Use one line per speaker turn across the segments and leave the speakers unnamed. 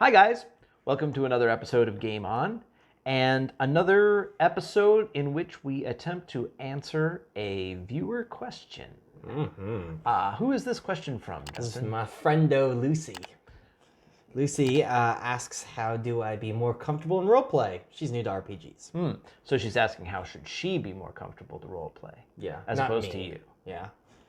Hi guys, welcome to another episode of Game On, and another episode in which we attempt to answer a viewer question. Who is this question from,
This is
Justin?
my friendo Lucy. Lucy asks, how do I be more comfortable in roleplay? She's new to RPGs.
So she's asking how should she be more comfortable to role play?
Yeah,
as
not
opposed to
me.
you.
Yeah.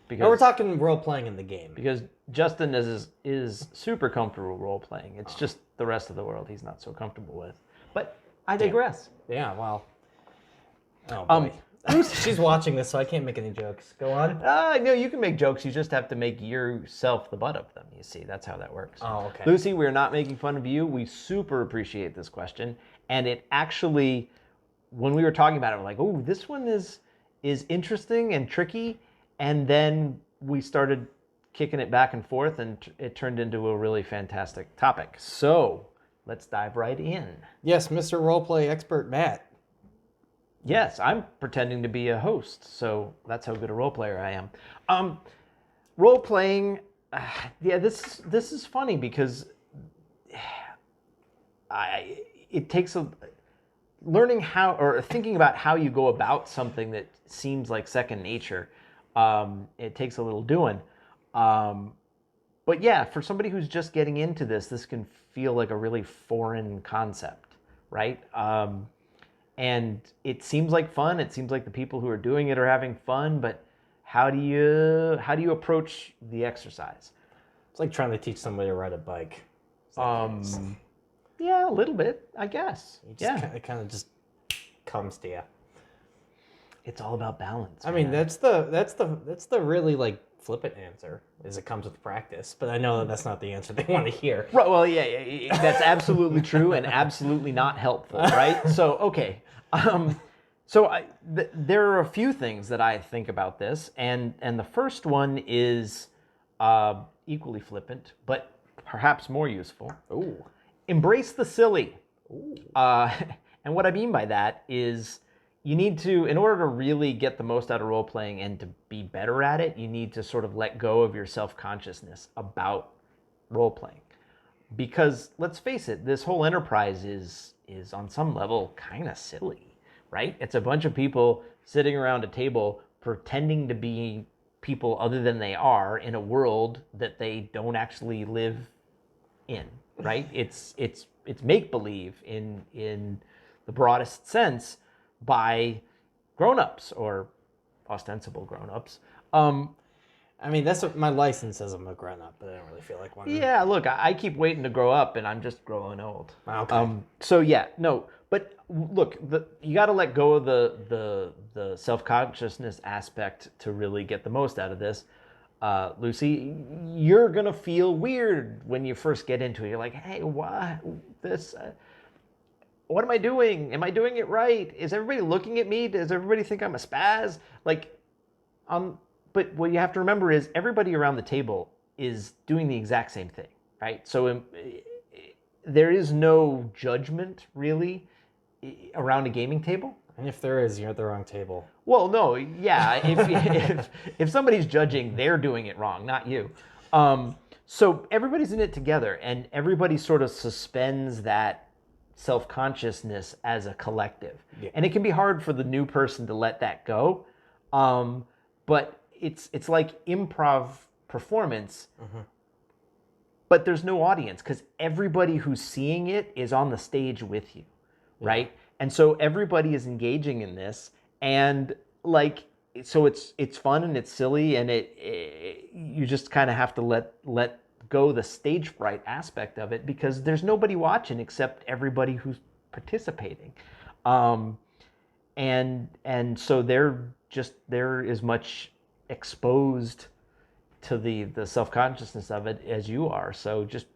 Because
No, we're talking role-playing in the game.
because Justin is super comfortable role playing. It's just the rest of the world he's not so comfortable with. But I digress.
Yeah, well. Oh, boy. She's watching this, so I can't make any jokes. Go on.
No, you can make jokes. You just have to make yourself the butt of them. You see, that's how that works.
Oh, okay.
Lucy, we're not making fun of you. We super appreciate this question, and it actually, when we were talking about it, we're like, "Oh, this one is interesting and tricky," and then we started kicking it back and forth, and it turned into a really fantastic topic. So let's dive right in.
Yes, Mr. Roleplay expert Matt.
Yes, I'm pretending to be a host, so that's how good a role player I am. Role playing, yeah, this is funny because it takes learning how or thinking about how you go about something that seems like second nature. It takes a little doing, but yeah, for somebody who's just getting into this can feel like a really foreign concept, right? And it seems like fun. It seems like the people who are doing it are having fun, but how do you approach the exercise?
It's like trying to teach somebody to ride a bike.
Yeah, a little bit, I guess.
It kind of just comes to you.
It's all about balance.
I mean, that's the really like flippant answer. Is it comes with practice, but I know that's not the answer they want to hear.
Right, well, yeah, that's absolutely true and absolutely not helpful, right? So, okay. There are a few things that I think about this, and the first one is equally flippant, but perhaps more useful.
Ooh.
Embrace the silly. And what I mean by that is you need to, in order to really get the most out of role playing and to be better at it, you need to sort of let go of your self-consciousness about role playing. Because let's face it, this whole enterprise is on some level kind of silly, right? It's a bunch of people sitting around a table pretending to be people other than they are in a world that they don't actually live in, right? It's make-believe in the broadest sense by grown-ups or ostensible grown-ups.
I mean, that's what my license says I'm a grown-up, but I don't really feel like one.
Yeah, look, I keep waiting to grow up, and I'm just growing old.
Okay.
So yeah, no, but look, you got to let go of the self-consciousness aspect to really get the most out of this. Lucy, you're gonna feel weird when you first get into it. You're like, hey, what this? What am I doing? Am I doing it right? Is everybody looking at me? Does everybody think I'm a spaz? But what you have to remember is everybody around the table is doing the exact same thing, right? So there is no judgment really around a gaming table.
And if there is, you're at the wrong table.
Well, no, yeah. If somebody's judging, they're doing it wrong, not you. So everybody's in it together, and everybody sort of suspends that self-consciousness as a collective. Yeah. And it can be hard for the new person to let that go. But it's like improv performance, but there's no audience because everybody who's seeing it is on the stage with you, right? And so everybody is engaging in this, and so it's fun and it's silly, and you just kind of have to let go the stage fright aspect of it because there's nobody watching except everybody who's participating, and so they're as much exposed to the self-consciousness of it as you are. So just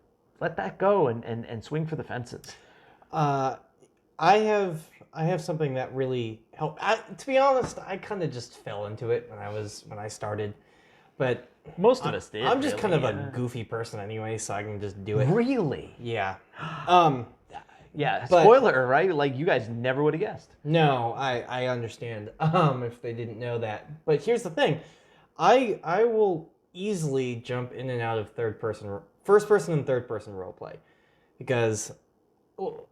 let that go and swing for the fences.
I have something that really helped. To be honest, I kind of just fell into it when I started, but
most of us did.
I'm just kind of a goofy person anyway, so I can just do it.
Really?
Yeah.
Yeah. Spoiler, right? Like you guys never would have guessed.
No, I understand. If they didn't know that, but here's the thing, I will easily jump in and out of first person and third person role play. because well,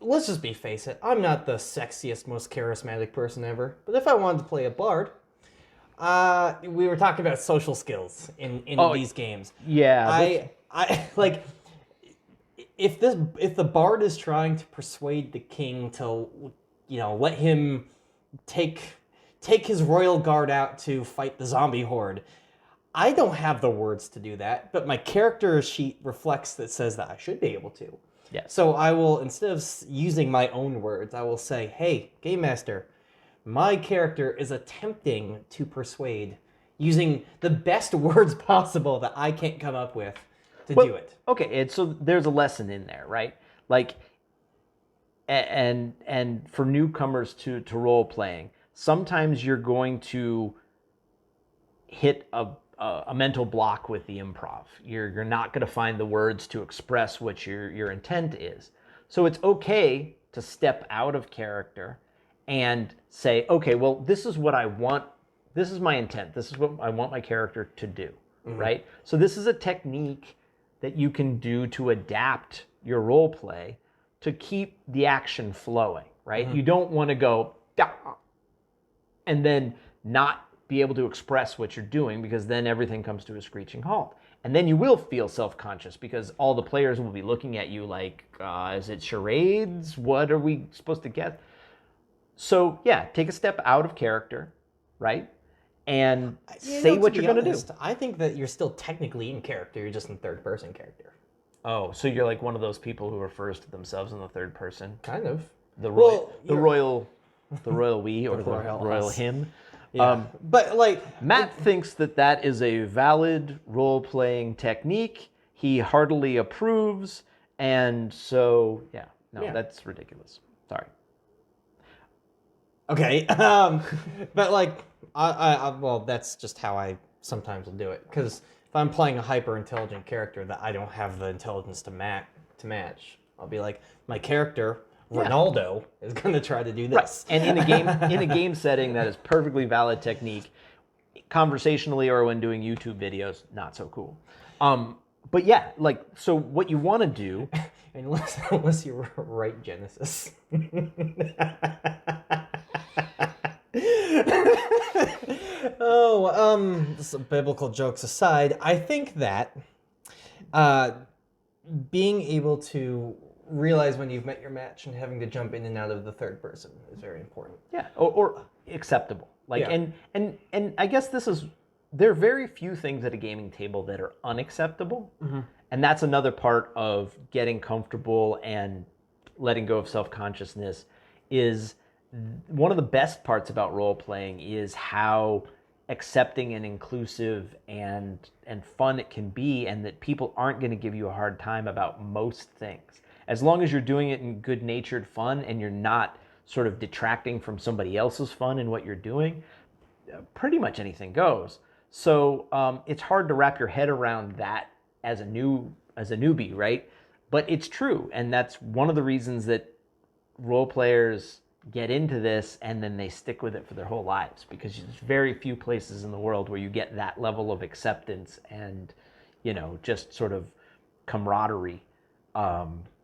let's just face it, I'm not the sexiest, most charismatic person ever. But if I wanted to play a bard, we were talking about social skills in these games.
Yeah,
I like if the bard is trying to persuade the king to, let him take his royal guard out to fight the zombie horde. I don't have the words to do that, but my character sheet reflects that says that I should be able to.
Yeah.
So I will, instead of using my own words, I will say, "Hey, game master, my character is attempting to persuade using the best words possible that I can't come up with to do it."
Okay, and so there's a lesson in there, right? Like, and for newcomers to role playing, sometimes you're going to hit a mental block with the improv. You're not going to find the words to express what your intent is. So it's okay to step out of character and say, okay, well, this is what I want. This is my intent. This is what I want my character to do, right? So this is a technique that you can do to adapt your role play to keep the action flowing, right? You don't want to go, "Dah," and then not be able to express what you're doing, because then everything comes to a screeching halt. And then you will feel self-conscious because all the players will be looking at you like, is it charades? What are we supposed to get? So yeah, take a step out of character, right? And say what you're going to do.
I think that you're still technically in character. You're just in third-person character.
Oh, so you're like one of those people who refers to themselves in the third person?
Kind of.
The royal we, or the royal
us.
him.
Yeah. But like
Matt thinks that is a valid role-playing technique. He heartily approves, and so that's ridiculous. Sorry.
Okay, but like well, that's just how I sometimes will do it. Because if I'm playing a hyper-intelligent character that I don't have the intelligence to match, I'll be like, my character Ronaldo is going to try to do this.
Right. And in a game setting, that is perfectly valid technique. Conversationally or when doing YouTube videos, not so cool. But yeah, like, so what you want to do,
unless you write Genesis. Biblical jokes aside, I think that being able to realize when you've met your match and having to jump in and out of the third person is very important.
Yeah, or acceptable. Like, and I guess there are very few things at a gaming table that are unacceptable, and that's another part of getting comfortable and letting go of self-consciousness. Is one of the best parts about role playing is how accepting and inclusive and fun it can be, and that people aren't going to give you a hard time about most things. As long as you're doing it in good-natured fun and you're not sort of detracting from somebody else's fun in what you're doing, pretty much anything goes. So it's hard to wrap your head around that as a newbie, right? But it's true, and that's one of the reasons that role players get into this and then they stick with it for their whole lives, because there's very few places in the world where you get that level of acceptance and, just sort of camaraderie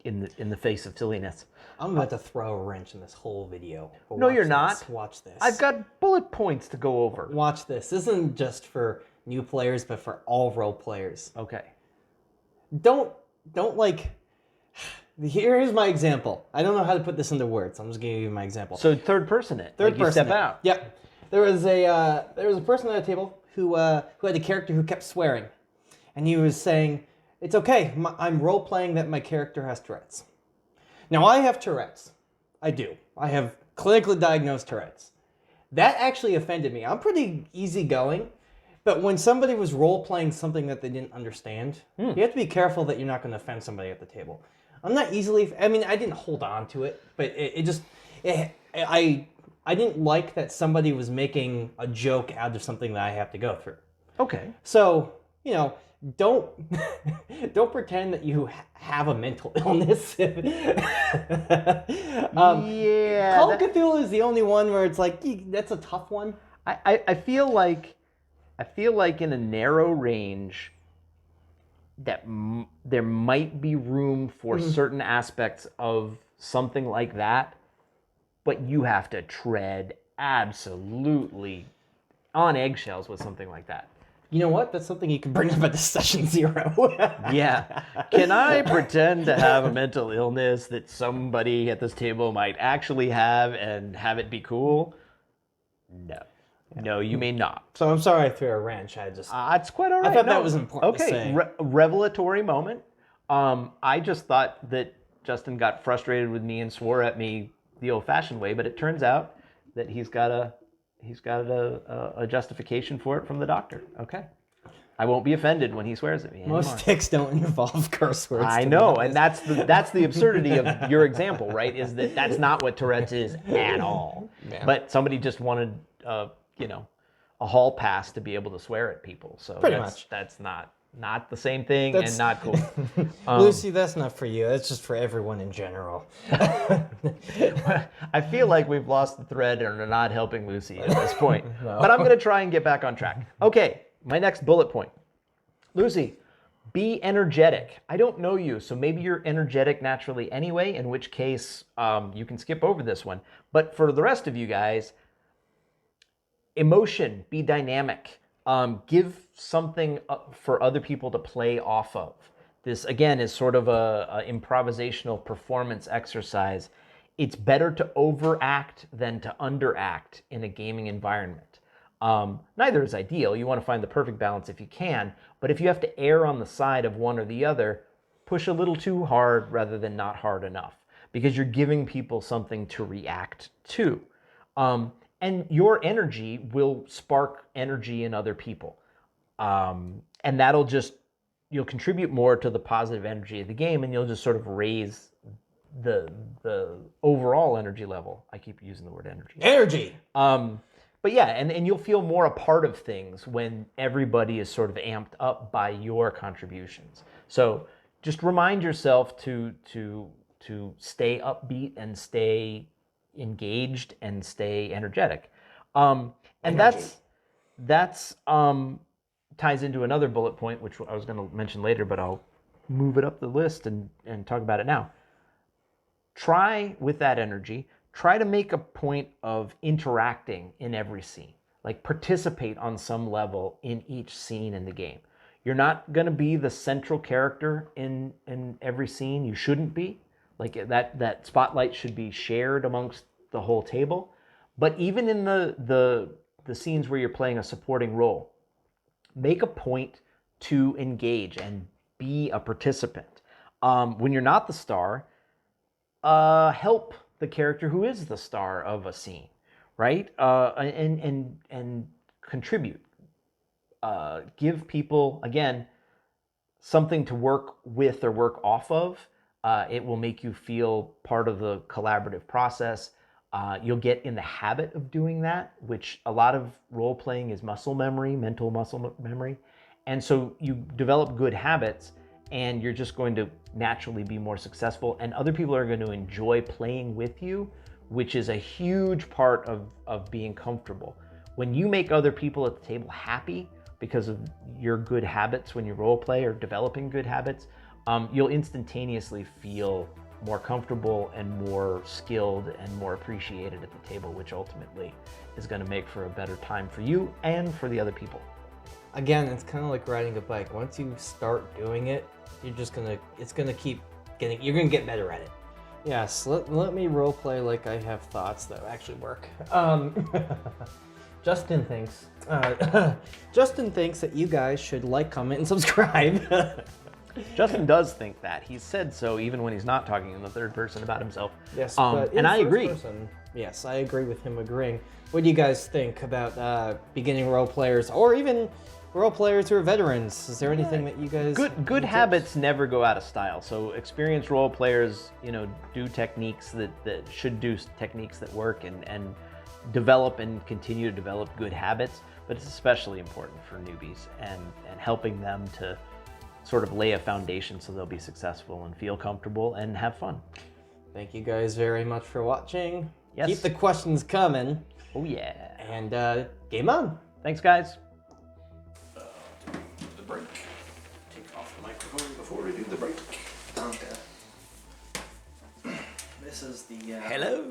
in the face of silliness.
I'm about to throw a wrench in this whole video.
No, you're not.
Watch this.
I've got bullet points to go over.
Watch this. This isn't just for new players, but for all role players.
Okay.
Don't like. Here's my example. I don't know how to put this into words. I'm just gonna give you my example.
So third person it.
Third
like
person.
You step out.
Yep. There was a person at a table who had a character who kept swearing, and he was saying, "It's okay. I'm role playing that my character has Tourette's." Now I have Tourette's. I do. I have clinically diagnosed Tourette's. That actually offended me. I'm pretty easygoing, but when somebody was role playing something that they didn't understand, you have to be careful that you're not going to offend somebody at the table. I'm not easily. I mean, I didn't hold on to it, but I didn't like that somebody was making a joke out of something that I have to go through.
Okay.
So, don't pretend that you have a mental illness. Call of Cthulhu is the only one where it's like, that's a tough one.
I feel like in a narrow range, there might be room for certain aspects of something like that, but you have to tread absolutely on eggshells with something like that.
You know what? That's something you can bring up at the session 0.
Yeah. Can I pretend to have a mental illness that somebody at this table might actually have and have it be cool? No. No, you may not.
So I'm sorry I threw a wrench.
It's quite all right.
I thought that was important to say.
Revelatory moment. I just thought that Justin got frustrated with me and swore at me the old-fashioned way, but it turns out that he's got a justification for it from the doctor. Okay. I won't be offended when he swears at me anymore.
Most ticks don't involve curse words.
I know, and that's the absurdity of your example, right? Is that that's not what Tourette's is at all. Yeah. But somebody just wanted, a hall pass to be able to swear at people. So that's not the same thing and not cool.
Lucy, that's not for you. That's just for everyone in general.
I feel like we've lost the thread and are not helping Lucy at this point. No. But I'm going to try and get back on track. Okay, my next bullet point. Lucy, be energetic. I don't know you, so maybe you're energetic naturally anyway, in which case you can skip over this one. But for the rest of you guys, emotion, be dynamic. Give something for other people to play off of. This, again, is sort of a improvisational performance exercise. It's better to overact than to underact in a gaming environment. Neither is ideal. You want to find the perfect balance if you can, but if you have to err on the side of one or the other, push a little too hard rather than not hard enough, because you're giving people something to react to. And your energy will spark energy in other people. And you'll contribute more to the positive energy of the game, and you'll just sort of raise the overall energy level. I keep using the word energy.
Energy!
But yeah, and you'll feel more a part of things when everybody is sort of amped up by your contributions. So just remind yourself to stay upbeat and stay engaged and stay energetic. And that's ties into another bullet point, which I was going to mention later, but I'll move it up the list and talk about it now. Try with that energy, try to make a point of interacting in every scene. Like participate on some level in each scene in the game. You're not going to be the central character in every scene. You shouldn't be. Like that spotlight should be shared amongst the whole table. But even in the scenes where you're playing a supporting role, make a point to engage and be a participant. When you're not the star, help the character who is the star of a scene, right? And contribute. Give people, again, something to work with or work off of. It will make you feel part of the collaborative process. You'll get in the habit of doing that, which a lot of role-playing is muscle memory, mental muscle memory. And so you develop good habits, and you're just going to naturally be more successful, and other people are going to enjoy playing with you, which is a huge part of being comfortable. When you make other people at the table happy because of your good habits when you role-play or developing good habits, you'll instantaneously feel more comfortable and more skilled and more appreciated at the table, which ultimately is going to make for a better time for you and for the other people.
Again, it's kind of like riding a bike. Once you start doing it, it's gonna keep getting, you're gonna get better at it. Yes, let me role play like I have thoughts that actually work. Justin thinks that you guys should like, comment, and subscribe.
Justin does think that. He said so even when he's not talking in the third person about himself.
Yes, but
and I agree.
Yes, I agree with him agreeing. What do you guys think about beginning role players, or even role players who are veterans? Is there anything that you guys...
Good habits never go out of style. So experienced role players, do techniques that should do techniques that work and develop and continue to develop good habits. But it's especially important for newbies and helping them to sort of lay a foundation so they'll be successful and feel comfortable and have fun.
Thank you guys very much for watching.
Yes.
Keep the questions coming.
Oh yeah.
And game on.
Thanks, guys.
The break. Take off the microphone.
Give the break.
Okay. This is the.
Hello.